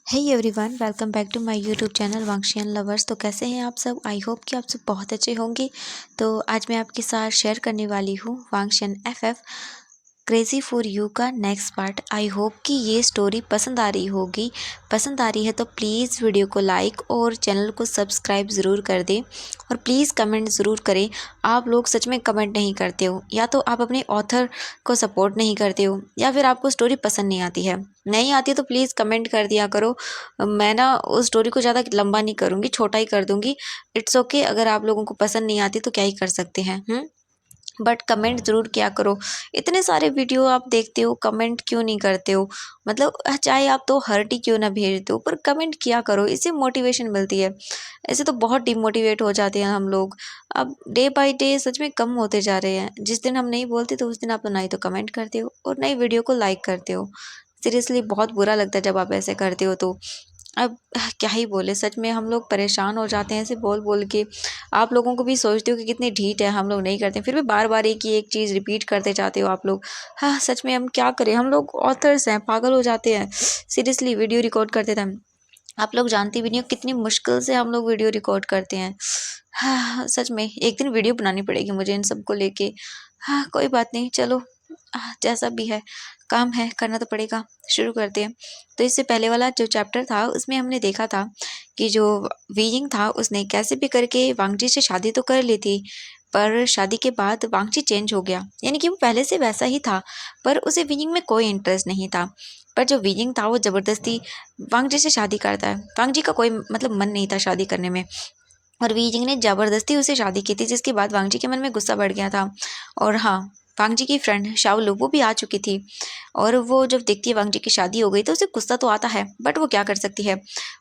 Hey everyone, welcome back to my YouTube channel Wangxian lovers. तो कैसे हैं आप सब? आई होप कि आप सब बहुत अच्छे होंगे। तो आज मैं आपके साथ शेयर करने वाली हूँ वांगशियन एफएफ क्रेज़ी फॉर यू का नेक्स्ट पार्ट। आई होप कि ये स्टोरी पसंद आ रही होगी। पसंद आ रही है तो प्लीज़ वीडियो को लाइक और चैनल को सब्सक्राइब ज़रूर कर दें और प्लीज़ कमेंट ज़रूर करें। आप लोग सच में कमेंट नहीं करते हो, या तो आप अपने ऑथर को सपोर्ट नहीं करते हो या फिर आपको स्टोरी पसंद नहीं आती है तो प्लीज़ कमेंट कर दिया करो। मैं ना उस स्टोरी को ज़्यादा लंबा नहीं करूँगी, छोटा ही कर दूँगी। इट्स ओके, अगर आप लोगों को पसंद नहीं आती तो क्या ही कर सकते हैं। बट कमेंट ज़रूर किया करो। इतने सारे वीडियो आप देखते हो, कमेंट क्यों नहीं करते हो? मतलब चाहे आप तो हर्ट ही क्यों ना भेज दो, पर कमेंट किया करो, इससे मोटिवेशन मिलती है। ऐसे तो बहुत डिमोटिवेट हो जाते हैं हम लोग। अब डे बाय डे सच में कम होते जा रहे हैं। जिस दिन हम नहीं बोलते तो उस दिन आप ना ही तो कमेंट करते हो और ना ही वीडियो को लाइक करते हो। सीरियसली बहुत बुरा लगता है जब आप ऐसे करते हो तो। अब क्या ही बोले, सच में हम लोग परेशान हो जाते हैं ऐसे बोल-बोल के। आप लोगों को भी सोचते हो कि कितनी ढीठ है, हम लोग नहीं करते, फिर भी बार-बार एक ही एक चीज़ रिपीट करते जाते हो आप लोग। हाँ, सच में हम क्या करें? हम लोग ऑथर्स हैं, पागल हो जाते हैं। सीरियसली वीडियो रिकॉर्ड करते टाइम आप लोग जानती भी नहीं हो कितनी मुश्किल से हम लोग वीडियो रिकॉर्ड करते हैं। हाँ, सच में एक दिन वीडियो बनानी पड़ेगी मुझे इन सब को लेके। हाँ, कोई बात नहीं, चलो जैसा भी है, काम है, करना तो पड़ेगा। शुरू करते हैं। तो इससे पहले वाला जो चैप्टर था उसमें हमने देखा था कि जो वीइंग था उसने कैसे भी करके वांगजी से शादी तो कर ली थी, पर शादी के बाद वांगजी चेंज हो गया। यानी कि वो पहले से वैसा ही था, पर उसे वीइंग में कोई इंटरेस्ट नहीं था। पर जो वीइंग था वो ज़बरदस्ती वांगजी से शादी करता है। वांगजी का कोई मतलब मन नहीं था शादी करने में, और वीइंग ने ज़बरदस्ती उससे शादी की थी, जिसके बाद वांगजी के मन में गुस्सा बढ़ गया था। और हाँ, वांगजी की फ्रेंड शाओलू वो भी आ चुकी थी, और वो जब देखती है वांगजी की शादी हो गई तो उसे गुस्सा तो आता है, बट वो क्या कर सकती है।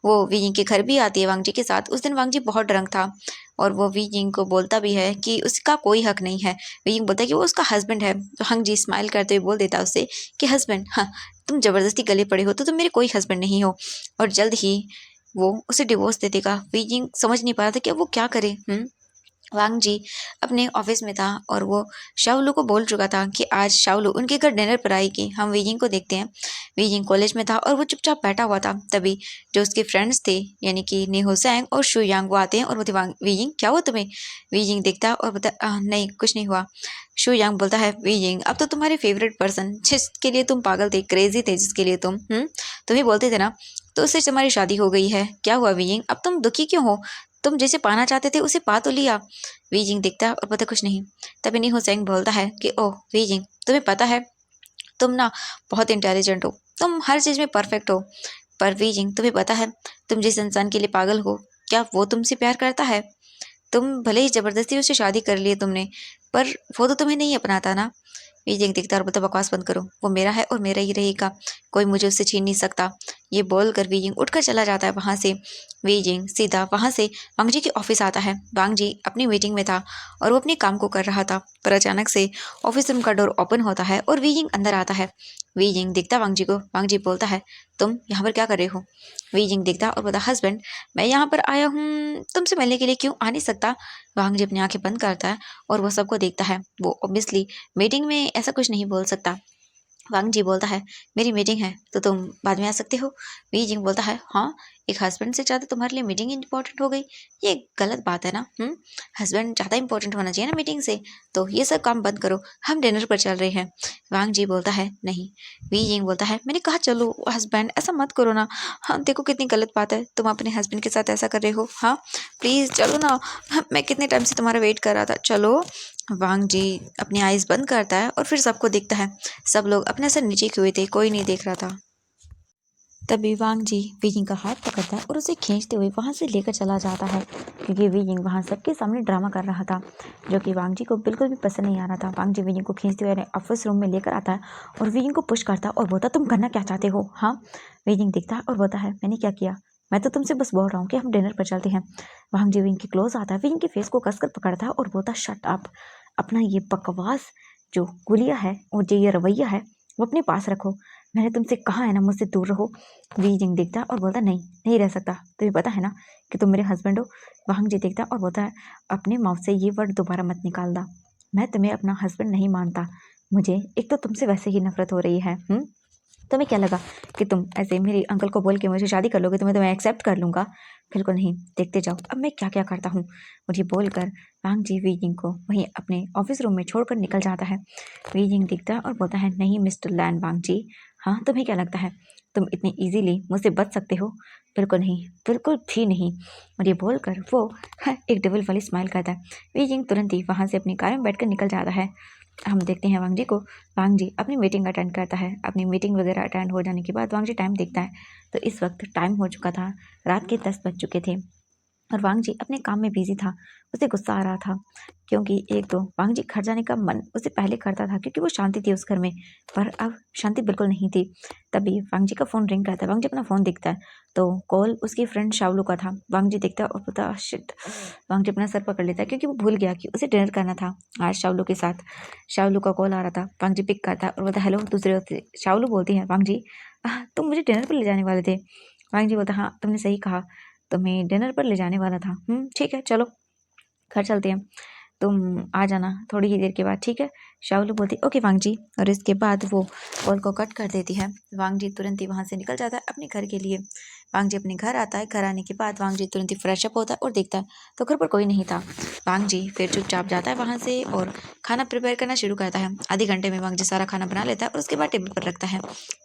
वो वीइंग के घर भी आती है वांगजी के साथ। उस दिन वांगजी बहुत ड्रंक था और वो वीइंग को बोलता भी है कि उसका कोई हक नहीं है। वीइंग बोलता है कि वो उसका हस्बैंड है, तो वांगजी स्माइल करते हुए बोल देता है उससे कि हस्बैंड, हाँ, तुम ज़बरदस्ती गले पड़े हो तो तुम मेरे कोई हस्बैंड नहीं हो, और जल्द ही वो उसे डिवोर्स दे देगा। वीइंग समझ नहीं पा रहा था कि अब वो क्या करे। वांग जी अपने ऑफिस में था और वो शाओलू को बोल चुका था कि आज शाओलू उनके घर डिनर पर आएगी, हम वीजिंग को देखते हैं। वीजिंग कॉलेज में था और वो चुपचाप बैठा हुआ था। तभी जो उसके फ्रेंड्स थे, यानी कि नेहोसैंग और शुयांग, वो आते हैं और बोलते वांग वीजिंग क्या हुआ तुम्हें? वीजिंग देखता है और बोलता नहीं कुछ नहीं हुआ। शुयांग बोलता है वीजिंग अब तो तुम्हारे फेवरेट पर्सन जिसके लिए तुम पागल थे, क्रेजी थे, जिसके लिए तुम्हें बोलते थे ना, तो उससे तुम्हारी शादी हो गई है। क्या हुआ वीजिंग, अब तुम दुखी क्यों हो? तुम जिसे पाना चाहते थे उसे पा तो लिया। वीजिंग दिखता है और बोलता कुछ नहीं। तभी नी हुसैन बोलता है कि ओह वीजिंग, तुम्हें पता है तुम ना बहुत इंटेलिजेंट हो, तुम हर चीज़ में परफेक्ट हो। पर वीजिंग तुम्हें पता है तुम जिस इंसान के लिए पागल हो, क्या वो तुमसे प्यार करता है? तुम भले ही ज़बरदस्ती उससे शादी कर ली है तुमने, पर वो तो तुम्हें नहीं अपनाता ना। वीजिंग दिखता है और बोलता बकवास बंद करो, वो मेरा है और मेरा ही रहेगा, कोई मुझे उससे छीन नहीं सकता। ये बोलकर वीजिंग उठकर चला जाता है वहाँ से। वीजिंग सीधा वहाँ से वांगजी के ऑफिस आता है। वांगजी अपनी मीटिंग में था और वो अपने काम को कर रहा था, पर अचानक से ऑफिस रूम का डोर ओपन होता है और वीजिंग अंदर आता है। वीजिंग दिखता वांगजी को। वांगजी बोलता है तुम यहाँ पर क्या कर रहे हो? वीजिंग दिखता और बोलता हस्बैंड, मैं यहाँ पर आया हूँ तुमसे मिलने के लिए, क्यों आ नहीं सकता? वांगजी अपनी आंखें बंद करता है और वो सबको देखता है। वो ऑब्वियसली मीटिंग में ऐसा कुछ नहीं बोल सकता। वांग जी बोलता है मेरी मीटिंग है तो तुम बाद में आ सकते हो। वी जिंग बोलता है हाँ, एक हस्बैंड से ज़्यादा तुम्हारे लिए मीटिंग इंपॉर्टेंट हो गई, ये गलत बात है ना। हस्बैंड ज़्यादा इंपॉर्टेंट होना चाहिए ना मीटिंग से, तो ये सब काम बंद करो, हम डिनर पर चल रहे हैं। वांग जी बोलता है नहीं। वी जिंग बोलता है मैंने कहा चलो हस्बैंड, ऐसा मत करो ना। हाँ देखो कितनी गलत बात है, तुम अपने हस्बैंड के साथ ऐसा कर रहे हो। हाँ प्लीज़ चलो ना, मैं कितने टाइम से तुम्हारा वेट कर रहा था, चलो। वांग जी अपनी आइज़ बंद करता है और फिर सबको दिखता है। सब लोग अपने सर नीचे किए हुए थे, कोई नहीं देख रहा था। तभी वांग जी वीइंग का हाथ पकड़ता है और उसे खींचते हुए वहाँ से लेकर चला जाता है, क्योंकि वीइंग वहाँ सबके सामने ड्रामा कर रहा था, जो कि वांग जी को बिल्कुल भी पसंद नहीं आ रहा था। वांग जी वीइंग को खींचते हुए ऑफिस रूम में लेकर आता है और वीइंग को पुश करता है और बोलता तुम करना क्या चाहते हो? हाँ। वीइंग दिखता है और बोलता है मैंने क्या किया, मैं तो तुमसे बस बोल रहा हूँ कि हम डिनर पर चलते हैं। वांग जी वीइंग के क्लोज आता है, वीइंग के फेस को कसकर पकड़ता है और बोलता शट अप, अपना ये बकवास जो गुलिया है और जो ये रवैया है वो अपने पास रखो, मैंने तुमसे कहा है ना मुझसे दूर रहो। वीजिंग देखता है और बोलता नहीं, नहीं रह सकता, तुम्हें पता है ना कि तुम मेरे हस्बैंड हो। वांग जी देखता है और बोलता है अपने माउथ से ये वर्ड दोबारा मत निकालना, मैं तुम्हें अपना हस्बैंड नहीं मानता, मुझे एक तो तुमसे वैसे ही नफरत हो रही है। तुम्हें क्या लगा कि तुम ऐसे मेरे अंकल को बोल के मुझे शादी कर लोगे, तुम्हें तो मैं एक्सेप्ट कर लूँगा? बिल्कुल नहीं, देखते जाओ अब मैं क्या क्या करता हूँ। मुझे बोलकर वांग जी वीजिंग को वहीं अपने ऑफिस रूम में छोड़कर निकल जाता है। वीजिंग दिखता है और बोलता है, नहीं मिस्टर लैन वांग जी, हाँ तुम्हें क्या लगता है तुम इतनी इजीली मुझसे बच सकते हो? बिल्कुल नहीं, बिल्कुल भी नहीं। मुझे बोलकर वो एक डबल वाली स्माइल करता है। वीजिंग तुरंत ही वहाँ से अपनी कार में बैठकर निकल जाता है। हम देखते हैं वांग जी को। वांग जी अपनी मीटिंग अटेंड करता है। अपनी मीटिंग वगैरह अटेंड हो जाने के बाद वांग जी टाइम देखता है, तो इस वक्त टाइम हो चुका था, रात के 10 बज चुके थे और वांग जी अपने काम में बिजी था। उसे गुस्सा आ रहा था क्योंकि एक तो वांग जी घर जाने का मन उसे पहले करता था क्योंकि वो शांति थी उस घर में, पर अब शांति बिल्कुल नहीं थी। तभी वांग जी का फ़ोन रिंग करता है। वांग जी अपना फ़ोन देखता है तो कॉल उसकी फ्रेंड शावलू का था। वांग जी देखता है और पता शिट, वांग जी अपना सर पकड़ लेता है क्योंकि वो भूल गया कि उसे डिनर करना था आज शावलू के साथ। शावलू का कॉल आ रहा था। वांग जी पिक करता है और बोलता है, हेलो। दूसरे ओर से शावलू बोलती है, वांग जी तुम मुझे डिनर पर ले जाने वाले थे? वांग जी बोलता, हाँ तुमने सही कहा, तुम्हें डिनर पर ले जाने वाला था। ठीक है, चलो घर चलते हैं, तुम आ जाना थोड़ी ही देर के बाद, ठीक है? शावलू बोलती, ओके वांग जी, और इसके बाद वो कॉल को कट कर देती है। वांग जी तुरंत ही वहाँ से निकल जाता है अपने घर के लिए। वांग जी अपने घर आता है। घर आने के बाद वांग जी तुरंत ही फ्रेश अप होता है और देखता है तो घर पर कोई नहीं था। वांग जी फिर चुपचाप जाता है वहाँ से और खाना प्रिपेयर करना शुरू करता है। आधे घंटे में वांग जी सारा खाना बना लेता है और उसके बाद टेबल पर रखता है।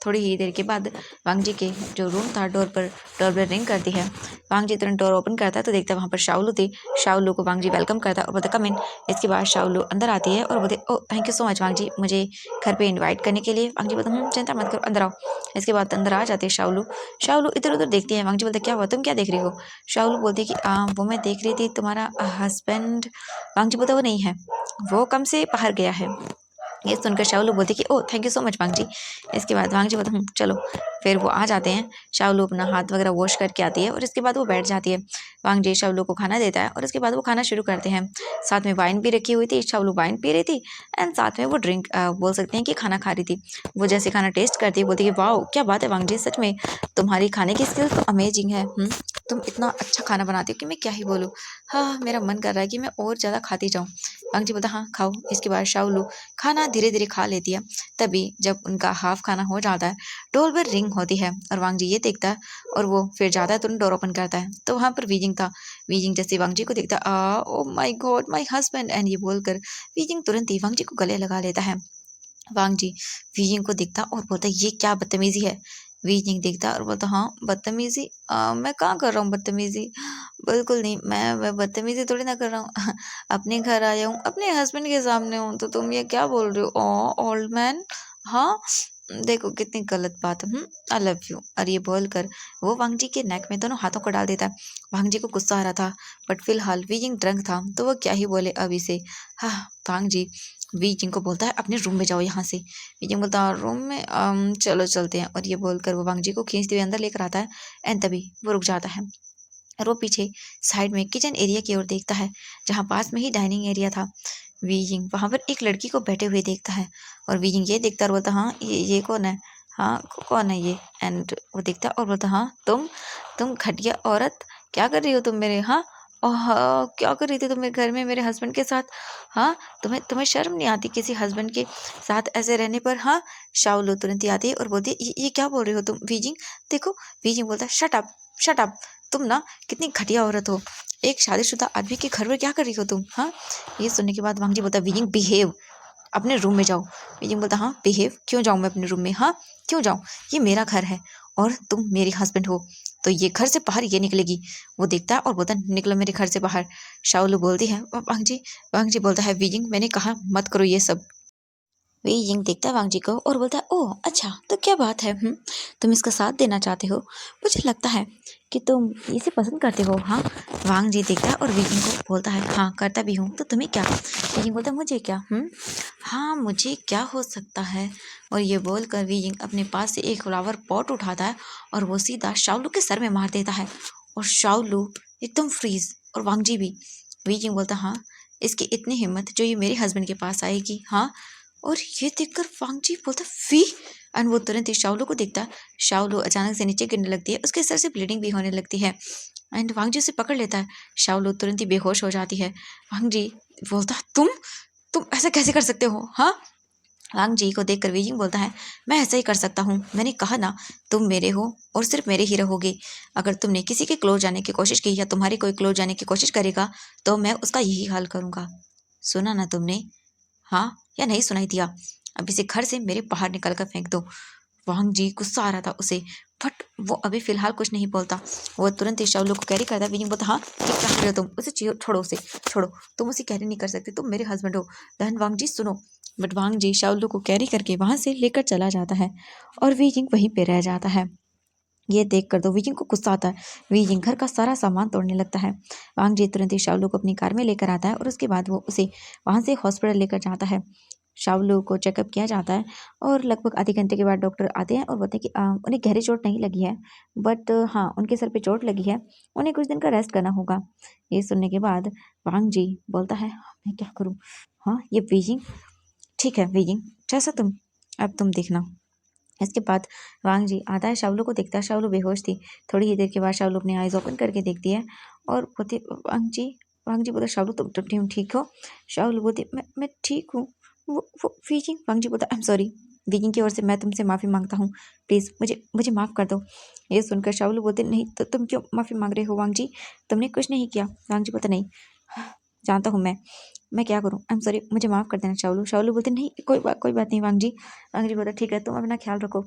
थोड़ी ही देर के बाद वांग जी के जो रूम था डोरबेल रिंग करती है। वांग जी तुरंत डोर ओपन करता है तो देखता है वहाँ पर शावलू थी। शावलू को वांग जी वेलकम करता है और बोलता, कम इन। इसके बाद शावलू अंदर आती है और बोलते, ओ thank you so much Wang जी, मुझे घर पे इनवाइट करने के लिए। वांग जी बोलता, चिंता मत करो, अंदर आओ। इसके बाद अंदर आ जाते हैं शावलू। शावलू इधर उधर देखती है। वांग जी बोलते, क्या हुआ, तुम क्या देख रही हो? शावलू बोलती है कि वो मैं देख रही थी तुम्हारा हस्बैंड। वांग जी बोलता, वो नहीं है, वो कम से बाहर गया है। ये सुनकर शावलू बोलती कि oh thank you so much Wang ji. इसके बाद वांग जी बोलते, चलो। फिर वो आ जाते हैं। शावलू अपना हाथ वगैरह वॉश करके आती है और इसके बाद वो बैठ जाती है। वांग जी शावलू को खाना देता है और उसके बाद वो खाना शुरू करते हैं। साथ में वाइन भी रखी हुई थी। शावलू वाइन पी रही थी एंड साथ में वो ड्रिंक बोल सकते हैं कि खाना खा रही थी। वो जैसे खाना टेस्ट करती है बोलती है, वाह क्या बात है वांग जी, सच में तुम्हारी खाने की स्किल तो अमेजिंग है। तुम इतना अच्छा खाना बनाती हो कि मैं क्या ही बोलूँ। हाँ मेरा मन कर रहा है कि मैं और ज़्यादा खाती जाऊँ। वांग जी बोलता, हाँ खाओ। इसके बाद शावलू खाना धीरे धीरे खा लेती है। तभी जब उनका हाफ खाना हो जाता है, डोर पर रिंग होती है और वांग जी ये देखता है और वो फिर जाता है, तुरंत डोर ओपन करता है तो वहाँ पर वीजिंग था। वीजिंग जैसे वांग जी को देखता, oh my God my husband, and ये बोलकर वीजिंग तुरंत ही वांग जी को गले लगा लेता है। वांग जी वीजिंग को देखता और बोलता, ये क्या बदतमीजी है? वीजिंग देखता और बोलता, हाँ बदतमीजी, मैं कहाँ कर रहा हूँ बदतमीजी? बिल्कुल नहीं, मैं बदतमीजी थोड़ी ना कर रहा हूँ। अपने घर आया हूँ, अपने हस्बैंड के सामने हूँ, तो तुम ये क्या बोल रहे हो? ओ ओल्ड मैन, हाँ देखो कितनी गलत बात है। आई लव यू, और ये बोलकर वो वांग जी के नेक में दोनों हाथों को डाल देता है। वांग जी को गुस्सा आ रहा था बट फिलहाल वीजिंग ड्रंक था तो वो क्या ही बोले अभी से। हाँ वांग जी वीजिंग को बोलता है, अपने रूम में जाओ यहाँ से। वीजिंग बोलता है, रूम में चलो चलते हैं, और ये बोलकर वो वांग जी को खींचते हुए अंदर लेकर आता है एंड तभी वो रुक जाता है और वो पीछे साइड में किचन एरिया की ओर देखता है जहाँ पास में ही डाइनिंग एरिया था। वीजिंग वहाँ पर एक लड़की को बैठे हुए देखता है और वीजिंग ये देखता और बोलता, हाँ ये कौन है? हाँ कौन है ये? एंड वो देखता और बोलता, हाँ तुम घटिया औरत, क्या कर रही हो तुम मेरे, हाँ क्या कर रही थी तुम मेरे घर में मेरे हस्बैंड के साथ? हाँ तुम्हें तुम्हें शर्म नहीं आती किसी हस्बैंड के साथ ऐसे रहने पर? हाँ शाओलू तुरंत ही आती है और बोलती है, ये क्या बोल रही हो तुम वीजिंग? देखो वीजिंग बोलता है, शट अप शट अप, तुम ना कितनी घटिया औरत हो, एक शादीशुदा आदमी के घर में क्या कर रही हो तुम? हाँ ये सुनने के बाद वांग जी बोलता, वीजिंग बिहेव, अपने रूम में जाओ। वीजिंग बोलता, हाँ बिहेव, क्यों जाऊँ मैं अपने रूम में? हाँ क्यों जाऊँ, ये मेरा घर है और तुम मेरी हस्बैंड हो तो ये घर से बाहर ये निकलेगी। वो देखता है और बोलता है, निकलो मेरे घर से बाहर। शाओलू बोलती है, वांग जी बोलता है, वीजिंग मैंने कहा मत करो ये सब। वे यिंग देखता है वांग जी को और बोलता है, ओह अच्छा तो क्या बात है, तुम इसका साथ देना चाहते हो? मुझे लगता है कि तुम इसे पसंद करते हो, हाँ? वांग जी देखता है और वीजिंग को बोलता है, हाँ करता भी हूँ, तो तुम्हें क्या? वीजिंग बोलता है, मुझे क्या? हाँ मुझे क्या हो सकता है? और ये बोलकर वीजिंग अपने पास से एक फ्लावर पॉट उठाता है और वो सीधा शाओलू के सर में मार देता है और शाओलू एकदम फ्रीज और वांग जी भी। वीजिंग बोलता, हाँ इसकी इतनी हिम्मत जो ये मेरे हस्बैंड के पास आएगी, हाँ? और ये देखकर वांग जी बोलता, वी, एंड वो तुरंत ही शाओलू को देखता है। शाओलू अचानक से नीचे गिरने लगती है, उसके सर से ब्लीडिंग भी होने लगती है एंड वांग जी उसे पकड़ लेता है। शाओलू तुरंत ही बेहोश हो जाती है। वांग जी बोलता, तुम ऐसा कैसे कर सकते हो, हाँ? वांग जी को देखकर वीजिंग बोलता है, मैं ऐसा ही कर सकता हूँ, मैंने कहा ना, तुम मेरे हो और सिर्फ मेरे ही रहोगे। अगर तुमने किसी के क्लोज जाने की कोशिश की या तुम्हारी कोई क्लोज जाने की कोशिश करेगा तो मैं उसका यही हाल करूंगा। सुना ना तुमने? हाँ या नहीं सुनाई दिया? अब इसे घर से मेरे बाहर निकल कर फेंक दो। वांग जी गुस्सा आ रहा था उसे, बट वो अभी फिलहाल कुछ नहीं बोलता। वो तुरंत ही शाओलू को कैरी करता है। विजिंग बोलता, हाँ ये क्या कर रहे हो तुम? उसे छोड़ो, उसे छोड़ो, तुम उसे कैरी नहीं कर सकते, तुम मेरे हस्बैंड हो। बहन वांग जी सुनो। बट वांग जी शाओलू को कैरी करके वहां से लेकर चला जाता है और वीजिंग वहीं पे रह जाता है। ये देख कर तो वीजिंग को गुस्सा आता है। वीजिंग घर का सारा सामान तोड़ने लगता है। वांग जी तुरंत ही शाओलू को अपनी कार में लेकर आता है और उसके बाद वो उसे वहां से हॉस्पिटल लेकर जाता है। शाओलू को चेकअप किया जाता है और लगभग आधे घंटे के बाद डॉक्टर आते हैं और बोलते हैं कि उन्हें गहरी चोट नहीं लगी है, बट हाँ उनके सर पे चोट लगी है, उन्हें कुछ दिन का रेस्ट करना होगा। ये सुनने के बाद वांग जी बोलता है, मैं क्या करूँ? हाँ ये बीजिंग, ठीक है बीजिंग, जैसा तुम, अब तुम देखना। इसके बाद वांग जी आता है, शाओलू को देखता है। शाओलू बेहोश थी। थोड़ी ही देर के बाद शाओलू अपनी आईज ओपन करके देखती है और बोलती, वांग जी बोलता, शाओलू तुम ठीक हो? शाओलू बोलती, मैं ठीक हूँ। वो वीजिंग, वांग जी बोलता, आई एम सॉरी। वीजिंग की ओर से मैं तुमसे माफ़ी मांगता हूँ, प्लीज़ मुझे मुझे माफ़ कर दो। ये सुनकर शाओलू बोलते, नहीं तो तुम क्यों माफ़ी मांग रहे हो वांग जी? तुमने कुछ नहीं किया। वांग जी बोलता, नहीं जानता हूँ मैं क्या करूँ, आई एम सॉरी, मुझे माफ़ कर देना शाओलू। शाओलू बोलते, नहीं कोई बात नहीं वांग जी। वांग जी बोलता, ठीक है तुम अपना ख्याल रखो।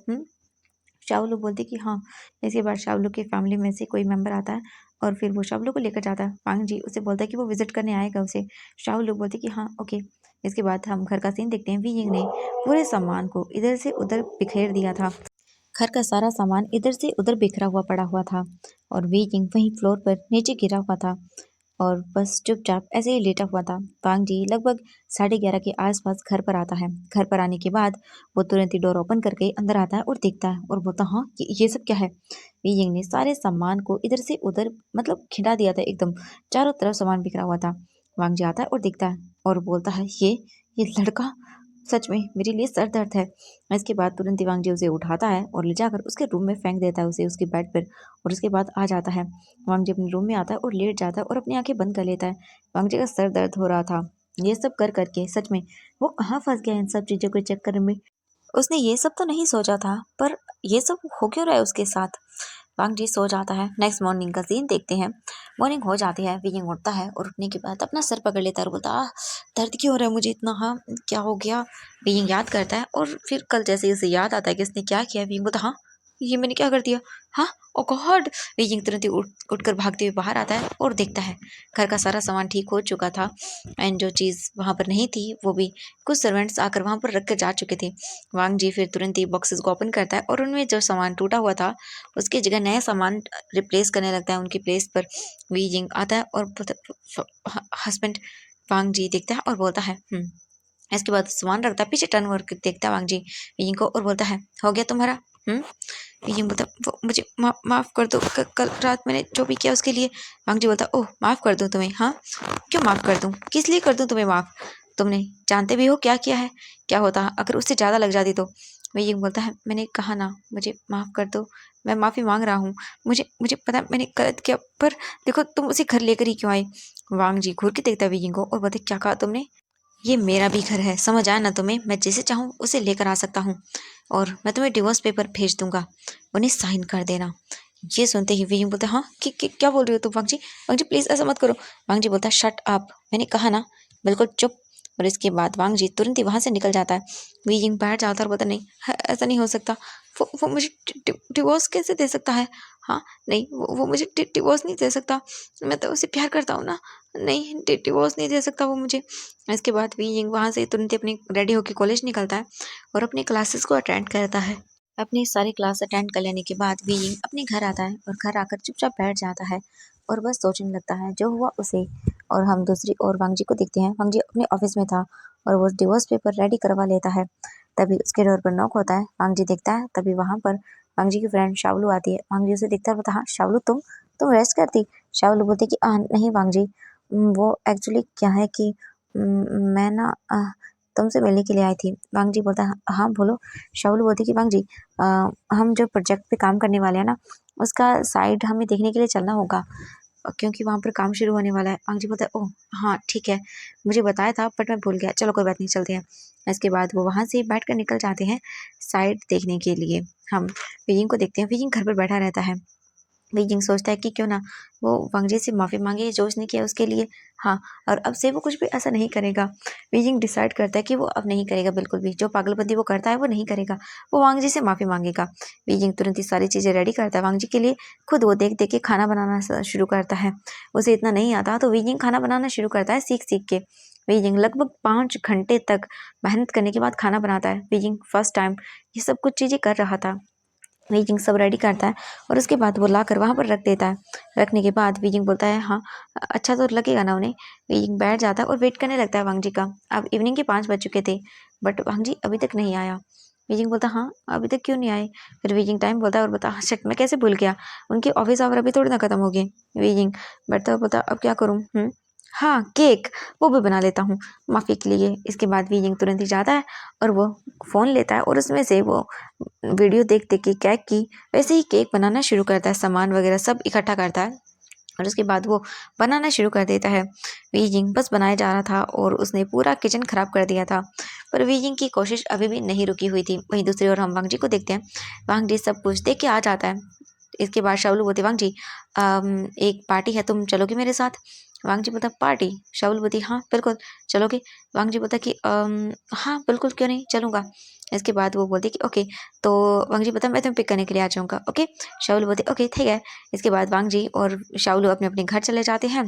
शाओलू बोलती कि हाँ। इसके बाद शाओलू की फैमिली में से कोई मेंबर आता है और फिर वो शाओलू को लेकर जाता है। वांग जी उसे बोलता है कि वो विजिट करने आएगा उसे। शाओलू बोलती कि हाँ ओके। इसके बाद हम घर का सीन देखते हैं। वीइंग ने पूरे सामान को इधर से उधर बिखेर दिया था। घर का सारा सामान इधर से उधर बिखरा हुआ पड़ा हुआ था और वीइंग वहीं फ्लोर पर नीचे गिरा हुआ था और बस चुपचाप ऐसे ही लेटा हुआ था। वांग जी लगभग 11:30 के आसपास घर पर आता है। घर पर आने के बाद वो तुरंत ही डोर ओपन करके अंदर आता है और देखता है और बोलता, हाँ ये सब क्या है? वीइंग ने सारे सामान को इधर से उधर मतलब खिंडा दिया था एकदम, चारों तरफ सामान बिखरा हुआ था। वांग जी आता है और देखता है और बोलता है, ये लड़का सच में मेरे लिए सर दर्द है। इसके बाद तुरंत ही वांग जी उसे उठाता है और ले जाकर उसके रूम में फेंक देता है उसे उसके बेड पर और उसके बाद आ जाता है। वांग जी अपने रूम में आता है और लेट जाता है और अपनी आंखें बंद कर लेता है। वांग जी का सर दर्द हो रहा था। ये सब कर करके सच में वो कहाँ फंस गया इन सब चीज़ों के चक्कर में? उसने ये सब तो नहीं सोचा था, पर ये सब हो क्यों रहा है उसके साथ? वांग जी सो जाता है। नेक्स्ट मॉर्निंग का सीन देखते हैं। मॉर्निंग हो जाती है। वियिंग उठता है और उठने के बाद अपना सर पकड़ लेता है और बोलता, दर्द क्यों हो रहा है मुझे इतना? हाँ क्या हो गया? वियिंग याद करता है और फिर कल जैसे ही उसे याद आता है कि उसने क्या किया, वियिंग बोलता, हाँ ये मैंने क्या कर दिया? हाँ ओ गॉड। वियिंग तुरंत ही उठकर भागते हुए बाहर आता है और देखता है घर का सारा सामान ठीक हो चुका था एंड जो चीज़ वहाँ पर नहीं थी वो भी कुछ सर्वेंट्स आकर वहाँ पर रख कर जा चुके थे। वांग जी फिर तुरंत ही बॉक्सेस को ओपन करता है और उनमें जो सामान टूटा हुआ था उसकी जगह नया सामान रिप्लेस करने लगता है। उनकी प्लेस पर वी जिंग आता है और हस्बैंड वांग जी देखता है और बोलता है इसके बाद सामान रखता है, पीछे टर्न करके देखता है वांग जी विजिंग को और बोलता है, हो गया तुम्हारा? विजिंग बोलता, वो मुझे माफ़ कर दो, कल रात मैंने जो भी किया उसके लिए। वांग जी बोलता, ओह माफ़ कर दूँ तुम्हें? हाँ क्यों माफ़ कर दूँ, किस लिए कर दूँ तुम्हें माफ़? तुमने जानते भी हो क्या किया है, क्या होता अगर उससे ज़्यादा लग जाती तो? विजिंग बोलता है, मैंने कहा ना मुझे माफ़ कर दो, मैं माफ़ी मांग रहा हूँ। मुझे मुझे पता मैंने गलत किया, पर देखो तुम उसे घर लेकर ही क्यों आए? वांग जी घूर के देखता है विजिंग को और बोलते, क्या कहा तुमने? ये मेरा भी घर है, समझ आया ना तुम्हें? मैं जिसे चाहूँ उसे लेकर आ सकता हूँ और मैं तुम्हें डिवोर्स पेपर भेज दूंगा, उन्हें साइन कर देना। ये सुनते ही विजिंग बोलता, हाँ क्या बोल रही हो तुम वांग जी? वांग जी प्लीज़ ऐसा मत करो। वांग जी बोलता, शट अप, मैंने कहा ना, बिल्कुल चुप। और इसके बाद वांग जी तुरंत ही वहाँ से निकल जाता है। विजिंग बैठ जाता है और बोलता, नहीं ऐसा नहीं हो सकता। वो मुझे डिवोर्स कैसे दे सकता है? हाँ नहीं, वो मुझे डिवोर्स नहीं दे सकता, मैं तो उसे प्यार करता हूँ ना। नहीं डिवोर्स नहीं दे सकता वो मुझे। इसके बाद विजिंग वहाँ से तुरंत ही अपनी रेडी होकर कॉलेज निकलता है और अपने क्लासेस को अटेंड करता है। अपनी सारी क्लास अटेंड कर लेने के बाद विजिंग अपने घर आता है और घर आकर चुपचाप बैठ जाता है और बस सोचने लगता है जो हुआ उसे। और हम दूसरी ओर वांग जी को देखते हैं। वांग जी अपने ऑफिस में था और वो डिवोर्स पेपर रेडी करवा लेता है। तभी उसके डोर पर नॉक होता है। वांग जी देखता है, तभी वहाँ पर वांग जी की फ्रेंड शावलू आती है। वांग जी उसे देखता है, बोलता, हाँ शावलू तुम रेस्ट करती? शावलू बोलती कि नहीं वांग जी, वो एक्चुअली क्या है कि मैं ना तुमसे मिलने के लिए आई थी। वांग जी बोलता है, हाँ बोलो। शावलू बोलती कि वांग जी, हम जो प्रोजेक्ट पे काम करने वाले हैं ना, उसका साइड हमें देखने के लिए चलना होगा। क्योंकि वहाँ पर काम शुरू होने वाला है। वांग जी बोलता है, ओह हाँ ठीक है, मुझे बताया था बट मैं भूल गया, चलो कोई बात नहीं, चलते हैं। इसके बाद वो वहाँ से बैठ कर निकल जाते हैं साइड देखने के लिए। हम वीजिंग को देखते हैं, वीजिंग घर पर बैठा रहता है। वीजिंग सोचता है कि क्यों ना वो वांग जी से माफ़ी मांगे जो उसने किया उसके लिए। हाँ, और अब से वो कुछ भी ऐसा नहीं करेगा। वीजिंग डिसाइड करता है कि वो अब नहीं करेगा बिल्कुल भी, जो पागलपंती वो करता है वो नहीं करेगा, वो वांग जी से माफ़ी मांगेगा। वीजिंग तुरंत ही सारी चीज़ें रेडी करता है वांग जी के लिए। खुद वो देख देख के खाना बनाना शुरू करता है। उसे इतना नहीं आता तो वीजिंग खाना बनाना शुरू करता है सीख सीख के। वीजिंग लगभग 5 घंटे तक मेहनत करने के बाद खाना बनाता है। वीजिंग फर्स्ट टाइम ये सब कुछ चीज़ें कर रहा था। वीजिंग सब रेडी करता है और उसके बाद वो लाकर वहाँ पर रख देता है। रखने के बाद वीजिंग बोलता है, हाँ अच्छा तो लगेगा ना उन्हें। वीजिंग बैठ जाता है और वेट करने लगता है वांग जी का। अब इवनिंग के 5 बज चुके थे बट वांग जी अभी तक नहीं आया। वीजिंग बोलता, हाँ अभी तक क्यों नहीं आए। फिर वीजिंग टाइम बोलता है और बोलता, शिट मैं कैसे भूल गया, उनके ऑफिस आवर अभी थोड़ी ना खत्म हो गए। वीजिंग बैठता और बोलता, अब क्या करूँ। हाँ केक, वो भी बना लेता हूँ माफ़ी के लिए। इसके बाद वीजिंग तुरंत ही जाता है और वो फ़ोन लेता है और उसमें से वो वीडियो देख देख के केक की वैसे ही केक बनाना शुरू करता है। सामान वगैरह सब इकट्ठा करता है और उसके बाद वो बनाना शुरू कर देता है। वीजिंग बस बनाया जा रहा था और उसने पूरा किचन खराब कर दिया था, पर वीजिंग की कोशिश अभी भी नहीं रुकी हुई थी। वहीं दूसरी ओर हम वांग जी को देखते हैं। वांग जी सब कुछ देख के आ जाता है। इसके बाद शाओलू बोलती, वांग जी एक पार्टी है, तुम चलोगे मेरे साथ। वांग जी बोलता, पार्टी। शाओलू बोलती, हाँ बिल्कुल चलोगे। वांग जी बोलता कि हाँ बिल्कुल क्यों नहीं, चलूँगा। इसके बाद वो बोलती कि ओके, तो वांग जी बोलता मैं तुम्हें पिक करने के लिए आ जाऊँगा, ओके। शाओलू बोलती ओके ठीक है। इसके बाद वांग जी और शाओलू अपने अपने घर चले जाते हैं।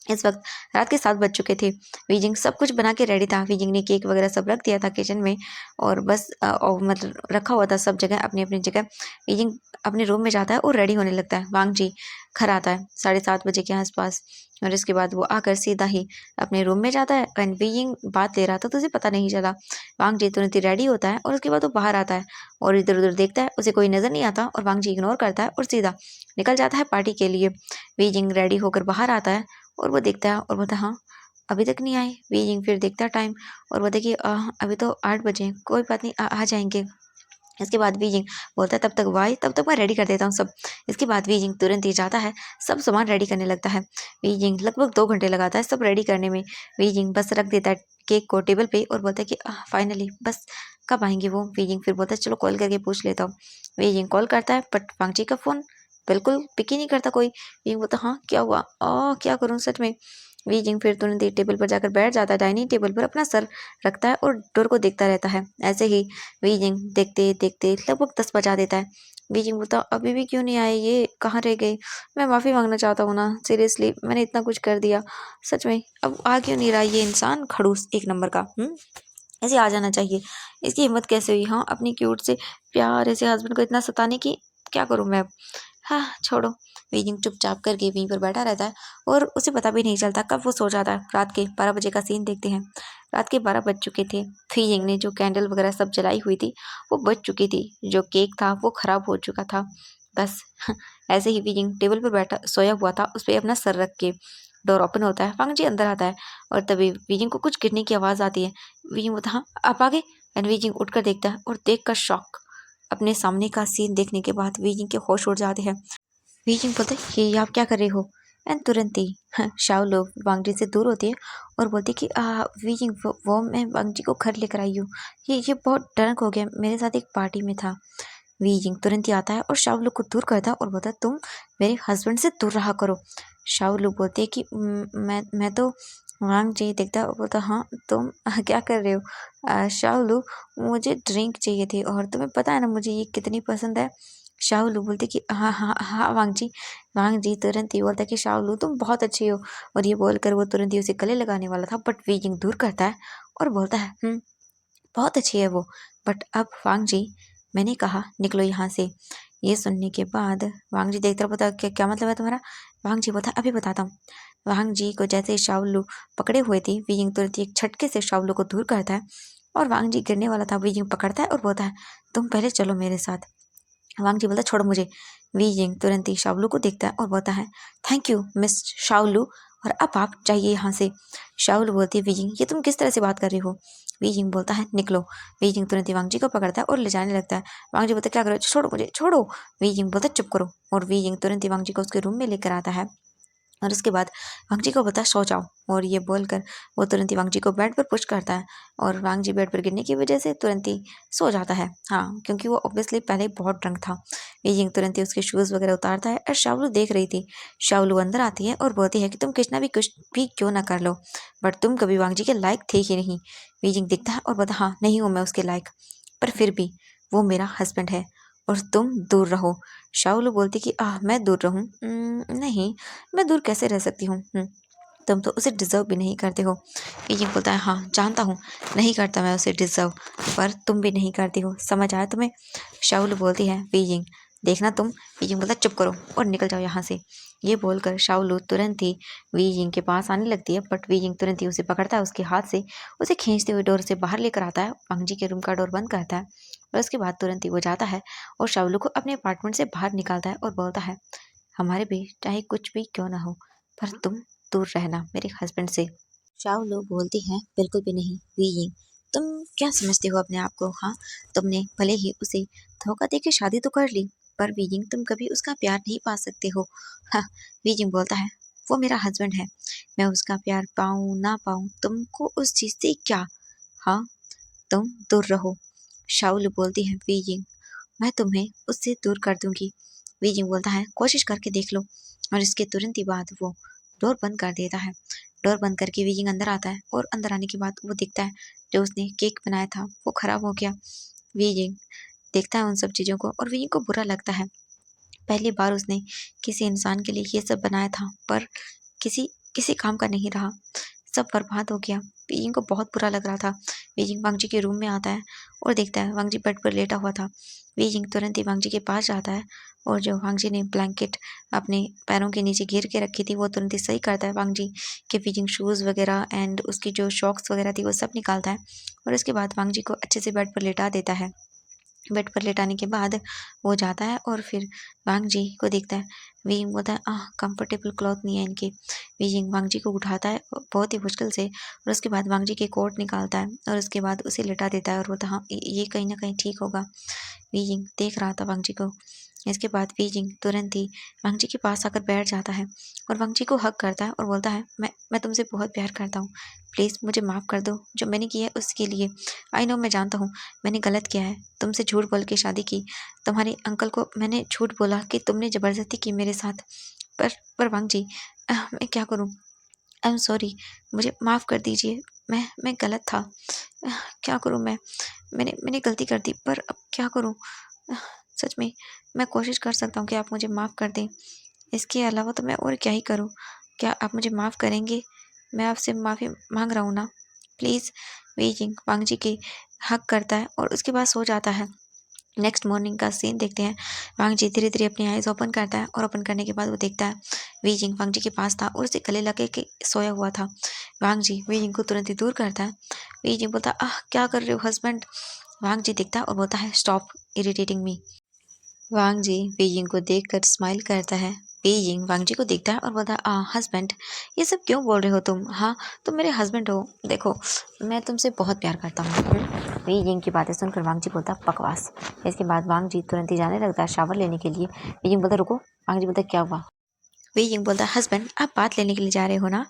इस वक्त रात के 7 बज चुके थे। वीजिंग सब कुछ बना के रेडी था। वीजिंग ने केक वगैरह सब रख दिया था किचन में और बस और मतलब रखा हुआ था सब जगह अपनी अपनी जगह। वीजिंग अपने रूम में जाता है और रेडी होने लगता है। वांग जी घर आता है 7:30 बजे के आसपास और इसके बाद वो आकर सीधा ही अपने रूम में जाता है। एंड वीजिंग बात ले रहा था तो उसे पता नहीं चला। वांग जी तुरंत ही रेडी होता है और उसके बाद वो बाहर आता है और इधर उधर देखता है, उसे कोई नज़र नहीं आता और वांग जी इग्नोर करता है और सीधा निकल जाता है पार्टी के लिए। वीजिंग रेडी होकर बाहर आता है और वो देखता है और बोलता है, हाँ अभी तक नहीं आए। वीजिंग फिर देखता है टाइम और बोलता है कि अभी तो 8 बजे हैं, कोई बात नहीं आ जाएंगे। इसके बाद वीजिंग बोलता है तब तक वाई, तब तक मैं रेडी कर देता हूँ सब। इसके बाद वीजिंग तुरंत ही जाता है, सब सामान रेडी करने लगता है। वीजिंग लगभग 2 घंटे लगाता है सब रेडी करने में। वीजिंग बस रख देता है केक को टेबल पे और बोलता है कि फाइनली बस कब आएंगे वो। वीजिंग फिर बोलता है चलो कॉल करके पूछ लेता हूँ। वीजिंग कॉल करता है बट वांगची का फ़ोन बिल्कुल पिक ही नहीं करता कोई। वीजिंग बोलता, हाँ क्या हुआ, क्या करूँ सच में। वीजिंग फिर तुरंत ही टेबल पर जाकर बैठ जाता है, डाइनिंग टेबल पर अपना सर रखता है और डोर को देखता रहता है। ऐसे ही वीजिंग देखते देखते लगभग 10 बजा देता है। वीजिंग बोलता, अभी भी क्यों नहीं आए, ये कहाँ रह गए। मैं माफ़ी मांगना चाहता हूँ ना, सीरियसली मैंने इतना कुछ कर दिया सच में। अब आ क्यों नहीं रहा ये इंसान खड़ूस एक नंबर का। ऐसे आ जाना चाहिए, इसकी हिम्मत कैसे हुई हाँ अपनी क्यूट से प्यारे से हस्बैंड को इतना सताने की। क्या करूँ मैं अब। हाँ छोड़ो। वीजिंग चुपचाप करके वहीं पर बैठा रहता है और उसे पता भी नहीं चलता कब वो सो जाता है। रात के 12 बजे का सीन देखते हैं। रात के 12 बज चुके थे। वीजिंग ने जो कैंडल वगैरह सब जलाई हुई थी वो बच चुकी थी। जो केक था वो खराब हो चुका था। बस ऐसे ही वीजिंग टेबल पर बैठा सोया हुआ था, उस पर अपना सर रख के। डोर ओपन होता है, वांग जी अंदर आता है और तभी वीजिंग को कुछ गिरने की आवाज़ आती है। वीजिंग बोलता, हाँ आप आ गए। एंड वीजिंग उठकर देखता है और देखकर शॉक। अपने सामने का सीन देखने के बाद वीजिंग के होश उड़ जाते हैं। वीजिंग बोलते हैं, ये आप क्या कर रहे हो। एंड तुरंत ही शाओ लोग वांग जी से दूर होती है और बोलती है कि वीजिंग वो मैं वांग जी को घर लेकर आई हूँ। ये बहुत डरक हो गया, मेरे साथ एक पार्टी में था। वीजिंग तुरंत ही आता है और शाओ लोग को दूर करता है और बोलता है तुम मेरे हस्बैंड से दूर रहा करो। शाओ लोग बोलते हैं कि मैं तो वांग जी देखता है और बोलता, हाँ तुम क्या कर रहे हो। शाओ लोग, मुझे ड्रिंक चाहिए थी और तुम्हें पता है ना मुझे ये कितनी पसंद है। शाओलू बोलते कि हाँ हाँ हाँ वांग जी। वांग जी तुरंत ही बोलता कि शाओलू तुम बहुत अच्छी हो। और ये बोलकर वो तुरंत ही उसे गले लगाने वाला था बट वीजिंग दूर करता है और बोलता है बहुत अच्छी है वो। बट अब वांग जी मैंने कहा निकलो यहाँ से। ये सुनने के बाद वांग जी देखता बता क्या क्या मतलब है तुम्हारा। वांग जी बोलता अभी बताता हूँ। वांग जी को जैसे ही शाओलू पकड़े हुए थे, वीजिंग तुरंत ही एक झटके से शाओलू को दूर करता है और वांग जी गिरने वाला था। वीजिंग पकड़ता है और बोलता है तुम पहले चलो मेरे साथ। वांग जी बोलता छोड़ो मुझे। वीजिंग तुरंत ही शाओलू को देखता है और बोलता है थैंक यू मिस शाओलू, और अब आप जाइए यहाँ से। शाओलू बोलती है वीजिंग ये तुम किस तरह से बात कर रही हो। वीजिंग बोलता है निकलो। वीजिंग तुरंत ही वांग जी को पकड़ता है और ले जाने लगता है। वांग जी बोलता है क्या करो, छोड़ो मुझे छोड़ो। वीजिंग बोलता है चुप करो और वीजिंग तुरंत ही वांग जी को उसके रूम में लेकर आता है। और उसके बाद वांग जी को बोलता है सो जाओ, और ये बोलकर वो तुरंत ही वांग जी को बेड पर पुश करता है और वांग जी बेड पर गिरने की वजह से तुरंत ही सो जाता है। हाँ, क्योंकि वो ऑब्वियसली पहले ही बहुत ड्रंक था। बीजिंग तुरंत ही उसके शूज़ वगैरह उतारता है और शाओलू देख रही थी। शाओलू अंदर आती है और बोलती है कि तुम कितना भी कुछ भी क्यों ना कर लो, बट तुम कभी वांग जी के लायक थे ही नहीं। बीजिंग दिखता है और बोलता हाँ, नहीं हूँ मैं उसके लायक, पर फिर भी वो मेरा हस्बैंड है और तुम दूर रहो। शाओलू बोलती कि मैं दूर रहूँ? नहीं, मैं दूर कैसे रह सकती हूँ? तुम तो उसे डिज़र्व भी नहीं करते हो। बीजिंग बोलता है हाँ, जानता हूँ नहीं करता मैं उसे डिज़र्व, पर तुम भी नहीं करती हो, समझ आया तुम्हें? शाओलू बोलती है बीजिंग देखना तुम। बीजिंग बोलता है चुप करो और निकल जाओ यहाँ से। ये बोलकर शाओलू तुरंत ही बीजिंग के पास आने लगती है, बट बीजिंग तुरंत ही उसे पकड़ता है उसके हाथ से, उसे खींचते हुए डोर से बाहर लेकर आता है। वांग जी के रूम का डोर बंद करता है और उसके बाद तुरंत ही वो जाता है और शाओलू को अपने अपार्टमेंट से बाहर निकालता है और बोलता है हमारे बीच चाहे कुछ भी क्यों ना हो, पर तुम दूर रहना मेरे हस्बैंड से। शाओलू बोलती है बिल्कुल भी नहीं वीयिंग, तुम क्या समझते हो अपने आप को? हाँ, तुमने भले ही उसे धोखा देके शादी तो कर ली, पर वीयिंग तुम कभी उसका प्यार नहीं पा सकते हो। हाँ, वीयिंग बोलता है वो मेरा हस्बैंड है, मैं उसका प्यार पाऊँ ना पाऊँ तुमको उस चीज़ से क्या? हाँ, तुम दूर रहो। शाओलू बोलती है वीयिंग मैं तुम्हें उससे दूर कर दूंगी। बीजिंग बोलता है कोशिश करके देख लो, और इसके तुरंत ही बाद वो डोर बंद कर देता है। डोर बंद करके बीजिंग अंदर आता है और अंदर आने के बाद वो देखता है जो उसने केक बनाया था वो खराब हो गया। बीजिंग देखता है उन सब चीज़ों को और बीजिंग को बुरा लगता है। पहली बार उसने किसी इंसान के लिए ये सब बनाया था, पर किसी किसी काम का नहीं रहा, सब बर्बाद हो गया। बीजिंग को बहुत बुरा लग रहा था। बीजिंग वांग जी के रूम में आता है और देखता है वांग जी बेड पर लेटा हुआ था। बीजिंग तुरंत ही वांग जी के पास जाता है और जो वांग जी ने ब्लैंकेट अपने पैरों के नीचे घेर के रखी थी वो तुरंत ही सही करता है वांग जी के। बीजिंग शूज़ वगैरह एंड उसकी जो सॉक्स वगैरह थी वो सब निकालता है और उसके बाद वांग जी को अच्छे से बेड पर लेटा देता है। बेड पर लेटाने के बाद वो जाता है और फिर वांग जी को देखता है। वीइंग बोलता है कंफर्टेबल क्लॉथ नहीं है इनके। वीइंग वांग जी को उठाता है बहुत ही मुश्किल से और उसके बाद वांग जी की कोट निकालता है और उसके बाद उसे लेटा देता है और बोलता है हाँ ये कहीं ना कहीं ठीक होगा। वीइंग देख रहा था वांग जी को। इसके बाद वीइंग तुरंत ही वांग जी के पास आकर बैठ जाता है और वांग जी को हग करता है और बोलता है मैं तुमसे बहुत प्यार करता हूँ, प्लीज़ मुझे माफ़ कर दो जो मैंने किया है उसके लिए। आई नो मैं जानता हूँ मैंने गलत किया है, तुमसे झूठ बोल के शादी की, तुम्हारे अंकल को मैंने झूठ बोला कि तुमने ज़बरदस्ती की मेरे साथ, पर वांग जी मैं क्या करूँ? आई एम सॉरी, मुझे माफ़ कर दीजिए, मैं गलत था। क्या करूँ मैं? मैंने गलती कर दी, पर अब क्या करूँ? अह, सच में मैं कोशिश कर सकता हूँ कि आप मुझे माफ़ कर दें, इसके अलावा तो मैं और क्या ही करूँ? क्या आप मुझे माफ़ करेंगे? मैं आपसे माफ़ी माँग रहा हूँ ना, प्लीज़। बीजिंग वांग जी की हग करता है और उसके बाद सो जाता है। नेक्स्ट मॉर्निंग का सीन देखते हैं। वांग जी धीरे धीरे अपनी आइज़ ओपन करता है और ओपन करने के बाद वो देखता है वीजिंग वांग जी के पास था और उसे गले लगे के सोया हुआ था। वांग जी वीजिंग को तुरंत ही दूर करता है। वीजिंग बोलता है क्या कर रहे हो हस्बैंड? वांग जी दिखता है और बोलता है स्टॉप इरिटेटिंग मी। वांग जी बीजिंग को देखकर स्माइल करता है। बीजिंग वांग जी को देखता है और बोलता है हस्बैंड ये सब क्यों बोल रहे हो तुम? हाँ, तुम मेरे हस्बैंड हो, देखो मैं तुमसे बहुत प्यार करता हूँ। बीजिंग की बातें सुनकर वांग जी बोलता बकवास। इसके बाद वांग जी तुरंत ही जाने लगता है शावर लेने के लिए। बीजिंग बोलता रुको। वांग जी बोलता क्या हुआ? बीजिंग बोलता हस्बैंड आप बात लेने के लिए जा रहे हो ना?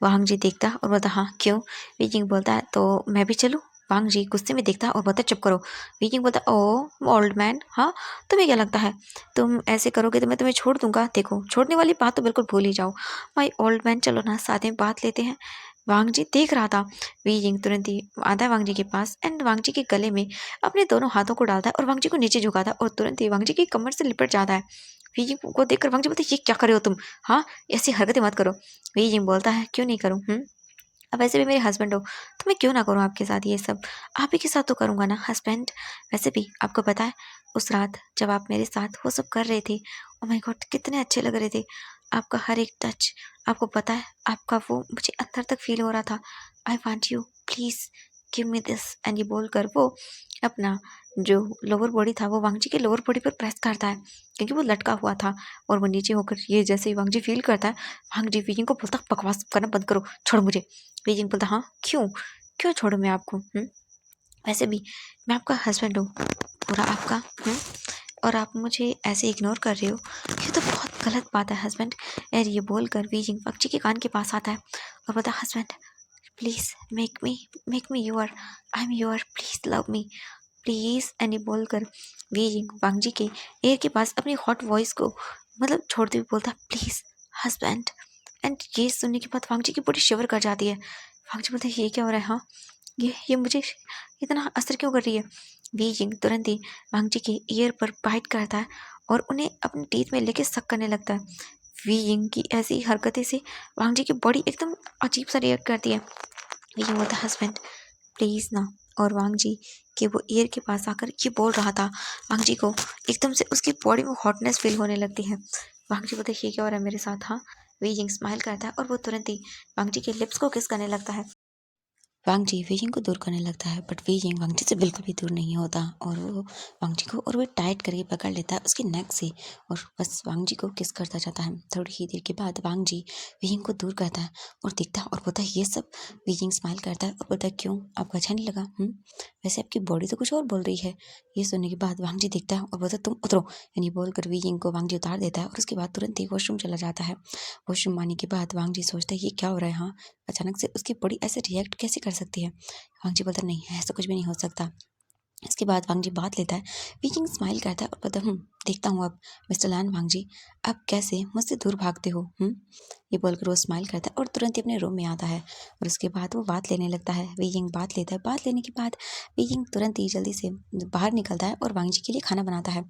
वांग जी देखता और बोलता हाँ क्यों? बीजिंग बोलता है तो मैं भी चलूँ? वांग जी गुस्से में देखता और बोलता चुप करो। बीजिंग बोलता ओ ओल्ड मैन, हाँ तुम्हें क्या लगता है तुम ऐसे करोगे तो मैं तुम्हें छोड़ दूंगा? देखो छोड़ने वाली बात तो बिल्कुल भूल ही जाओ। माई ओल्ड मैन चलो ना साथ में बात लेते हैं। वांग जी देख रहा था। बीजिंग तुरंत ही आता है वांग जी के पास एंड वांग जी के गले में अपने दोनों हाथों को डालता है और वांग जी को नीचे झुकाता है और तुरंत ही वांग जी की कमर से लिपट जाता है। बीजिंग को देखकर वांग जी बोलते ये क्या कर रहे हो तुम? हाँ, ऐसी हरकतें मत करो। बीजिंग बोलता है क्यों नहीं करूँ? अब वैसे भी मेरे हस्बैंड हो तो मैं क्यों ना करूँ आपके साथ ये सब, आप ही के साथ तो करूँगा ना हस्बैंड। वैसे भी आपको पता है उस रात जब आप मेरे साथ वो सब कर रहे थे, ओ माय गॉड कितने अच्छे लग रहे थे, आपका हर एक टच, आपको पता है आपका वो मुझे अंदर तक फील हो रहा था। I want you, please give me this. And ये बोलकर वो अपना जो लोअर बॉडी था वो वांग जी के लोअर बॉडी पर प्रेस करता है क्योंकि वो लटका हुआ था और वो नीचे होकर ये जैसे ही वांग जी फील करता है वांग जी बीजिंग को बोलता बकवास करना बंद करो, छोड़ो मुझे। बीजिंग बोलता हाँ क्यों, क्यों छोड़ो मैं आपको? वैसे भी मैं आपका हस्बैंड हूँ, पूरा आपका। और आप मुझे ऐसे इग्नोर कर रहे हो, ये तो बहुत गलत बात है हस्बैंड। और ये बोलकर वीजिंग वांग जी के कान के पास आता है और बोलता है husband please make me your, I am your, please love me please. And ये बोलकर वीजिंग वांग जी के एयर के पास अपनी हॉट वॉइस को मतलब छोड़ते हुए बोलता है प्लीज़ हस्बैंड। एंड ये सुनने के बाद वांग जी की बॉडी शिवर कर जाती है। वांग जी बोलते हैं ये क्या हो रहा है, हाँ ये मुझे इतना असर क्यों कर रही है। वीजिंग तुरंत ही वांग जी के ईयर पर बाइट करता है और उन्हें अपने टीथ में लेके सक करने लगता है। वीजिंग की ऐसी हरकतें से वांग जी की बॉडी एकदम अजीब सा रिएक्ट करती है। वीजिंग बोलता है हस्बैंड प्लीज़ ना। और वांग जी के वो ईयर के पास आकर ये बोल रहा था, वांग जी को एकदम से उसकी बॉडी में हॉटनेस फील होने लगती है। वांग जी बोलते ये क्या हो रहा है मेरे साथ, हाँ। वीजिंग स्माइल करता है और वो तुरंत ही वांग जी के लिप्स को किस करने लगता है। वांग जी वीजिंग को दूर करने लगता है बट वीजिंग वांग जी से बिल्कुल भी दूर नहीं होता और वो वांग जी को और भी टाइट करके पकड़ लेता है उसकी नेक से और बस वांग जी को किस करता जाता है। थोड़ी ही देर के बाद वांग जी वीजिंग को दूर करता है और देखता है और बोलता है ये सब। वीजिंग स्माइल करता है और बोलता है क्यों आपको अच्छा नहीं लगा? वैसे आपकी बॉडी तो कुछ और बोल रही है। ये सुनने के बाद वांग जी देखता है और बोलता है तुम उतरो। यानी बोलकर वीजिंग को वांग जी उतार देता है और उसके बाद तुरंत ही वॉशरूम चला जाता है। वॉशरूम आने के बाद वांग जी सोचता है ये क्या हो रहा है, हाँ अचानक से उसकी बॉडी ऐसे रिएक्ट कैसे कर सकती है। वांग जी बोलता नहीं ऐसा कुछ भी नहीं हो सकता। इसके बाद वांग जी बात लेता है। वीजिंग स्माइल करता है और बोलता देखता हूँ अब मिस्टर लैन वांग जी आप कैसे मुझसे दूर भागते हो। ये बोलकर वो स्माइल करता है और तुरंत ही अपने रूम में आता है और उसके बाद वो बात लेने लगता है। वीजिंग बात लेता है। बात लेने के बाद वीजिंग तुरंत ही जल्दी से बाहर निकलता है और वांग जी के लिए खाना बनाता है।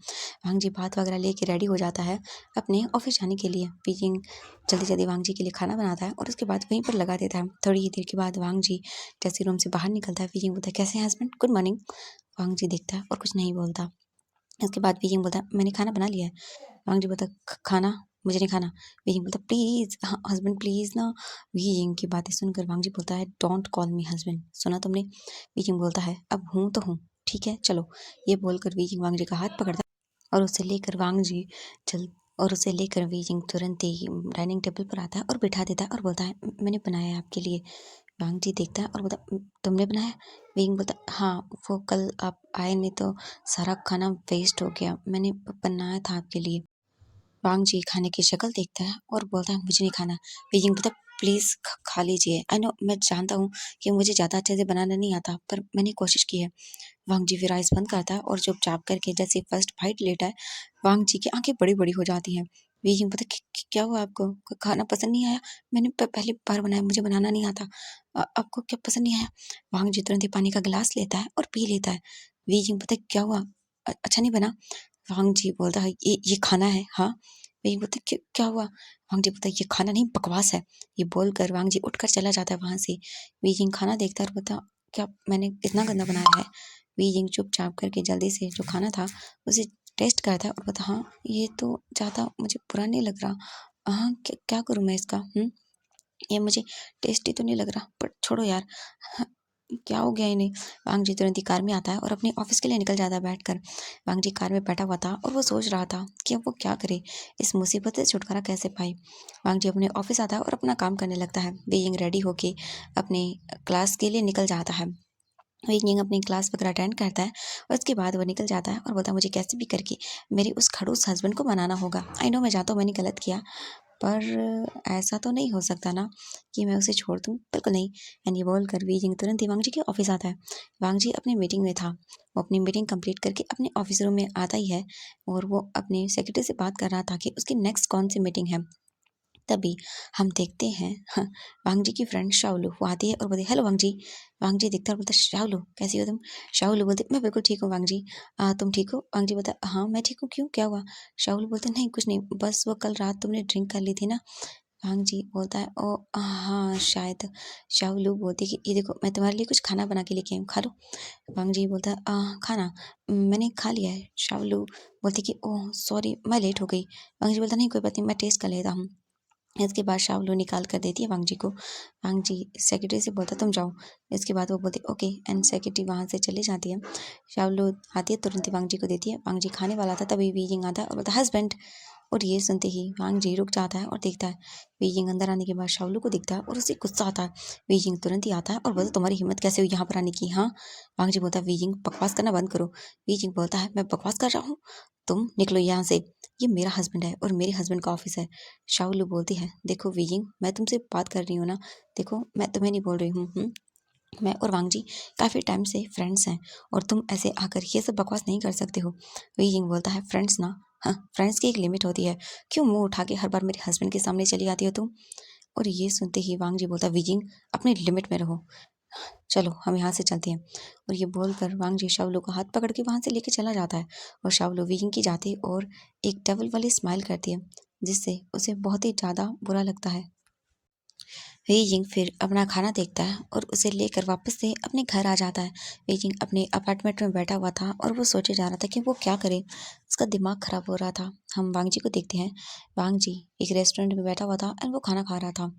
वांग जी बात वगैरह लेके रेडी हो जाता है अपने ऑफिस जाने के लिए। वीजिंग जल्दी जल्दी वांग जी के लिए खाना बनाता है और उसके बाद वहीं पर लगा देता है। थोड़ी ही देर के बाद वांग जी जैसे रूम से बाहर निकलता है वीजिंग बोलता है कैसे हैं हस्बैंड, गुड मॉर्निंग। वांग जी देखता है और कुछ नहीं बोलता। इसके बाद वीजिंग बोलता है मैंने खाना बना लिया है। वांग जी बोलता है खाना मुझे नहीं खाना। वीजिंग बोलता प्लीज़ हस्बैंड प्लीज़ ना। वीजिंग की बातें सुनकर वांग जी बोलता है डोंट कॉल मी हस्बैंड, सुना तुमने? वीजिंग बोलता है अब हूँ तो हूँ, ठीक है चलो। ये बोलकर वीजिंग वांग जी का हाथ पकड़ता है और उसे लेकर वांग जी चल और उसे लेकर वीजिंग तुरंत ही डाइनिंग टेबल पर आता है और बिठा देता है और बोलता है मैंने बनाया है आपके लिए। वांग जी देखता है और बोलता तुमने बनाया? वीजिंग बोलता हाँ वो कल आप आए नहीं तो सारा खाना वेस्ट हो गया, मैंने बनाया था आपके लिए। वांग जी खाने की शक्ल देखता है और बोलता है मुझे नहीं खाना। बीजिंग बोलता प्लीज़ खा लीजिए। आई नो मैं जानता हूँ कि मुझे ज़्यादा अच्छे से बनाना नहीं आता पर मैंने कोशिश की है। वांग जी फिर आइस बंद करता है और चुपचाप करके जैसे फर्स्ट बाइट लेता है वांग जी की आंखें बड़ी बड़ी हो जाती हैं। बीजिंग बोलता क्या हुआ आपको, खाना पसंद नहीं आया? मैंने पहली बार बनाया, मुझे बनाना नहीं आता। आपको क्या पसंद नहीं आया? वांग जी तुरंत ही पानी का गिलास लेता है और पी लेता है। बीजिंग बोलता क्या हुआ, अच्छा नहीं बना? वांग जी बोलता है ये खाना है, हाँ। वही बोलता क्या हुआ? वांग जी बोलता ये खाना नहीं बकवास है। ये बोलकर वांग जी उठकर चला जाता है वहां से। वीजिंग खाना देखता है और बोलता क्या मैंने इतना गंदा बनाया है। वीजिंग चुपचाप करके जल्दी से जो खाना था उसे टेस्ट करता है और बोलता हाँ ये तो ज़्यादा मुझे बुरा नहीं लग रहा। हाँ क्या करूँ मैं इसका, ये मुझे टेस्टी तो नहीं लग रहा पर छोड़ो यार। हाँ, क्या हो गया इन्हें। वांग जी तुरंत ही कार में आता है और अपने ऑफिस के लिए निकल जाता है बैठकर। वांग जी कार में बैठा हुआ था और वो सोच रहा था कि अब वो क्या करे, इस मुसीबत से छुटकारा कैसे पाए। वांग जी अपने ऑफिस आता है और अपना काम करने लगता है। बीइंग रेडी होके अपने क्लास के लिए निकल जाता है। बीइंग अपनी क्लास वगैरह अटेंड करता है और उसके बाद वो निकल जाता है और बोलता है मुझे कैसे भी करके मेरे उस खड़ूस हस्बैंड को मनाना होगा। आई नो मैं जानता हूँ मैंने गलत किया पर ऐसा तो नहीं हो सकता ना कि मैं उसे छोड़ दूँ, बिल्कुल नहीं। एंड ये बोलकर वीजिंग तुरंत ही वांग जी के ऑफिस आता है। वांग जी अपनी मीटिंग में था। वो अपनी मीटिंग कंप्लीट करके अपने ऑफिस रूम में आता ही है और वो अपने सेक्रेटरी से बात कर रहा था कि उसकी नेक्स्ट कौन सी मीटिंग है। तभी हम देखते हैं वांग जी की फ्रेंड शाओलू वो आती है और बोलती है हेलो वांग जी। वांग जी देखता है और बोलता है शाओलू कैसी हो तुम? शाओलू बोलती मैं बिल्कुल ठीक हूँ वांग जी। तुम ठीक हो? वांग जी बोलता हाँ मैं ठीक हूँ, क्यों क्या हुआ? शाओलू बोलते नहीं कुछ नहीं, बस वो कल रात तुमने ड्रिंक कर ली थी ना। वांग जी बोलता है ओ हाँ शायद। शाओलू बोलती है कि ये देखो मैं तुम्हारे लिए कुछ खाना बना के लेके आई हूँ, खा लो। वांग जी बोलता है खाना मैंने खा लिया है। शाओलू बोलती कि ओह सॉरी मैं लेट हो गई। वांग जी बोलता नहीं कोई बात नहीं मैं टेस्ट कर लेता हूँ। इसके बाद शावलू निकाल कर देती है वांग जी को। वांग जी सेक्रेटरी से बोलता तुम जाओ। इसके बाद वो बोलती ओके एंड सेक्रेटरी वहाँ से चली जाती है। शावलू आती है तुरंत ही वांग जी को देती है। वांग जी खाने वाला था तभी वीजिंग आता है और बोलता हस्बैंड। और ये सुनते ही वांग जी रुक जाता है और देखता है। वीजिंग अंदर आने के बाद शावलू को दिखता है और उसे गुस्सा आता है। वीजिंग तुरंत ही आता है और बोलता तुम्हारी हिम्मत कैसे हुई यहाँ पर आने की, हाँ। वांग जी बोलता है वीजिंग बकवास करना बंद करो। वीजिंग बोलता है मैं बकवास कर रहा हूँ, तुम निकलो यहाँ से, ये मेरा हस्बैंड है और मेरे हस्बैंड का ऑफिस है। शाओलू बोलती है, देखो वीइंग, मैं तुमसे बात कर रही हूँ ना, देखो मैं तुम्हें नहीं बोल रही हूँ। मैं और वांग जी काफ़ी टाइम से फ्रेंड्स हैं और तुम ऐसे आकर ये सब बकवास नहीं कर सकते हो। वी यिंग बोलता है, फ्रेंड्स ना, हाँ फ्रेंड्स की एक लिमिट होती है, क्यों मुंह उठा के हर बार मेरे हस्बैंड के सामने चली आती हो तुम। और ये सुनते ही वांग जी बोलता है, वी यिंग अपने लिमिट में रहो, चलो हम यहाँ से चलते हैं। और ये बोलकर वांग जी शाओलू का हाथ पकड़ के वहाँ से लेके चला जाता है और शाओलू वी यिंग की जाती और एक डबल वाली स्माइल करती है, जिससे उसे बहुत ही ज़्यादा बुरा लगता है। वे यिंग फिर अपना खाना देखता है और उसे लेकर वापस से अपने घर आ जाता है। वे यिंग अपने अपार्टमेंट में बैठा हुआ था और वो सोचे जा रहा था कि वो क्या करे, उसका दिमाग खराब हो रहा था। हम वांग जी को देखते हैं। वांग जी एक रेस्टोरेंट में बैठा हुआ था एंड वो खाना खा रहा था।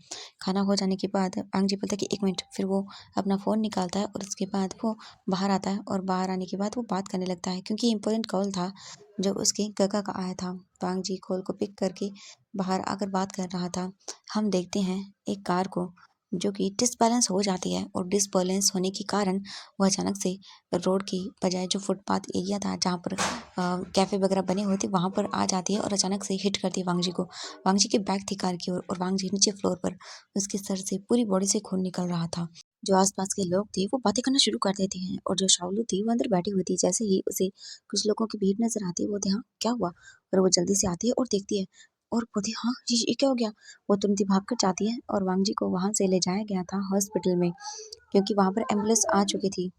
खाना हो जाने के बाद वांग जी बोलता है कि एक मिनट, फिर वो अपना फ़ोन निकालता है और उसके बाद वो बाहर आता है और बाहर आने के बाद वो बात करने लगता है, क्योंकि इम्पोर्टेंट कॉल था जो उसके काका का आया था। वांग जी कॉल को पिक करके बाहर आकर बात कर रहा था। हम देखते हैं एक कार को जो कि डिसबैलेंस हो जाती है और डिसबैलेंस होने के कारण वो अचानक से रोड की बजाय जो फुटपाथ एरिया था जहाँ पर कैफ़े वगैरह बने हुए थे वहाँ पर आ जाती है और अचानक से हिट करती है वांग जी को। वांग जी के बैक थी कार की ओर और वांग जी नीचे फ्लोर पर, उसके सर से पूरी बॉडी से खून निकल रहा था। जो आसपास के लोग थे वो बातें करना शुरू कर देते हैं और जो शाओलू थी वो अंदर बैठी हुई थी। जैसे ही उसे कुछ लोगों की भीड़ नजर आती है, वो बोलती है, हाँ क्या हुआ? और वो जल्दी से आती है और देखती है और बोलती है, हाँ ये क्या हो गया? वो तुरंत ही भाग कर जाती है और वांग जी को वहां से ले जाया गया था हॉस्पिटल में, क्योंकि वहां पर एम्बुलेंस आ चुकी थी।